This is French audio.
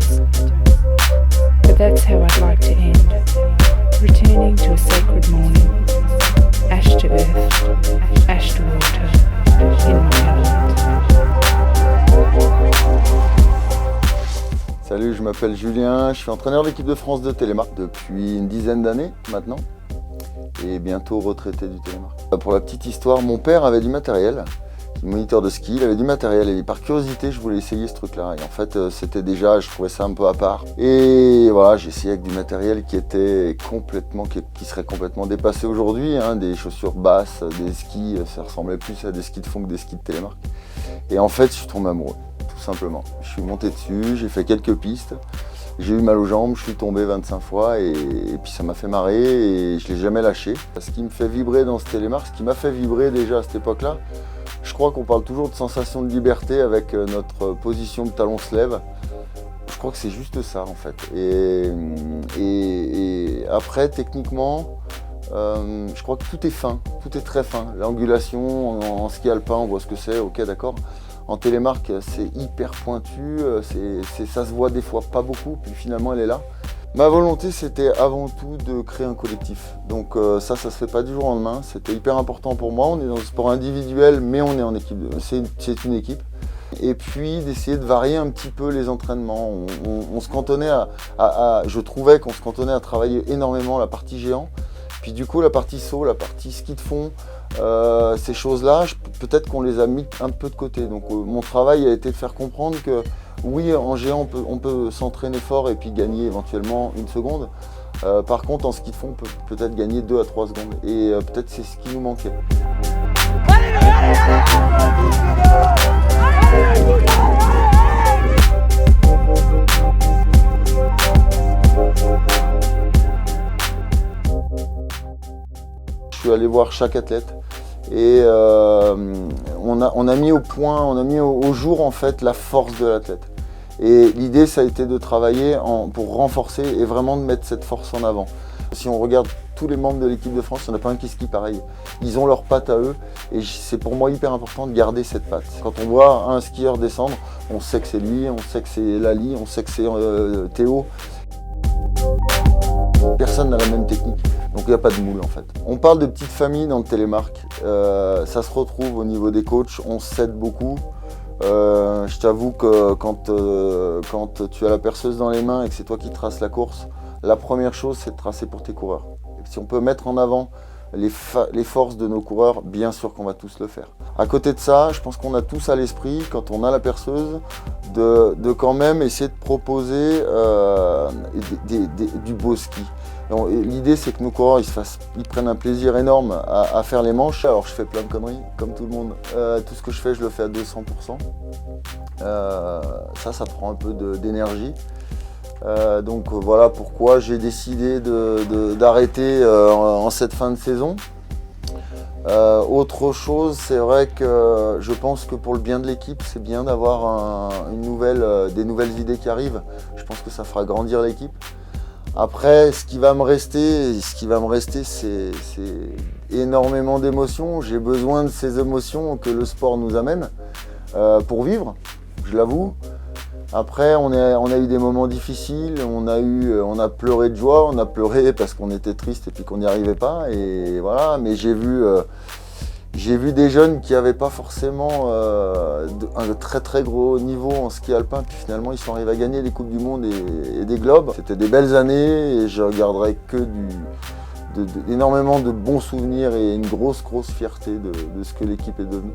does. But that's how I'd like to end, returning to a sacred morning, ash to earth, ash to water, in my heart. Salut, je m'appelle Julien, je suis entraîneur de l'équipe de France de télémark depuis une dizaine d'années maintenant et bientôt retraité du télémark. Pour la petite histoire, mon père avait du matériel, moniteur de ski, il avait du matériel et par curiosité je voulais essayer ce truc-là et en fait c'était déjà, je trouvais ça un peu à part et voilà, j'ai essayé avec du matériel qui était complètement, qui serait complètement dépassé aujourd'hui, hein, des chaussures basses, des skis, ça ressemblait plus à des skis de fond que des skis de télémark et en fait je suis tombé amoureux. Simplement. Je suis monté dessus, j'ai fait quelques pistes, j'ai eu mal aux jambes, je suis tombé 25 fois et puis ça m'a fait marrer et je ne l'ai jamais lâché. Ce qui me fait vibrer dans ce télémark, ce qui m'a fait vibrer déjà à cette époque-là, je crois qu'on parle toujours de sensation de liberté avec notre position de talon se lève. Je crois que c'est juste ça en fait. Et après, techniquement, je crois que tout est fin, tout est très fin. L'angulation en ski alpin, on voit ce que c'est, ok d'accord. En télémark, c'est hyper pointu, ça se voit des fois pas beaucoup, puis finalement elle est là. Ma volonté, c'était avant tout de créer un collectif. Donc ça se fait pas du jour au lendemain, c'était hyper important pour moi. On est dans le sport individuel, mais on est en équipe, c'est une équipe. Et puis d'essayer de varier un petit peu les entraînements. On se cantonnait je trouvais qu'on se cantonnait à travailler énormément la partie géant. Puis du coup, la partie saut, la partie ski de fond, ces choses-là, peut-être qu'on les a mis un peu de côté. Donc mon travail a été de faire comprendre que oui, en géant, on peut s'entraîner fort et puis gagner éventuellement une seconde. Par contre, en ski de fond, on peut peut-être gagner 2 à 3 secondes. Et peut-être c'est ce qui nous manquait. Je suis allé voir chaque athlète et on a mis au point, on a mis au jour en fait la force de l'athlète. Et l'idée ça a été de travailler pour renforcer et vraiment de mettre cette force en avant. Si on regarde tous les membres de l'équipe de France, il n'y en a pas un qui skie pareil. Ils ont leurs pattes à eux et c'est pour moi hyper important de garder cette patte. Quand on voit un skieur descendre, on sait que c'est lui, on sait que c'est Lali, on sait que c'est Théo. Personne n'a la même technique, donc il n'y a pas de moule en fait. On parle de petites familles dans le télémark, ça se retrouve au niveau des coachs, on s'aide beaucoup. Je t'avoue que quand tu as la perceuse dans les mains et que c'est toi qui traces la course, la première chose c'est de tracer pour tes coureurs. Et si on peut mettre en avant les forces de nos coureurs, bien sûr qu'on va tous le faire. À côté de ça, je pense qu'on a tous à l'esprit, quand on a la perceuse, de quand même essayer de proposer du beau ski. L'idée c'est que nos coureurs ils prennent un plaisir énorme à faire les manches. Alors je fais plein de conneries, comme tout le monde. Tout ce que je fais, je le fais à 200%. Ça prend un peu d'énergie. Donc voilà pourquoi j'ai décidé d'arrêter en cette fin de saison. Autre chose, c'est vrai que je pense que pour le bien de l'équipe, c'est bien d'avoir des nouvelles idées qui arrivent. Je pense que ça fera grandir l'équipe. Après, ce qui va me rester, c'est énormément d'émotions. J'ai besoin de ces émotions que le sport nous amène pour vivre, je l'avoue. Après, on a eu des moments difficiles, on a pleuré de joie, on a pleuré parce qu'on était triste et puis qu'on n'y arrivait pas. Et voilà, mais j'ai vu des jeunes qui n'avaient pas forcément un très très gros niveau en ski alpin, puis finalement ils sont arrivés à gagner les Coupes du Monde et des Globes. C'était des belles années et je regarderai que énormément de bons souvenirs et une grosse fierté de ce que l'équipe est devenue.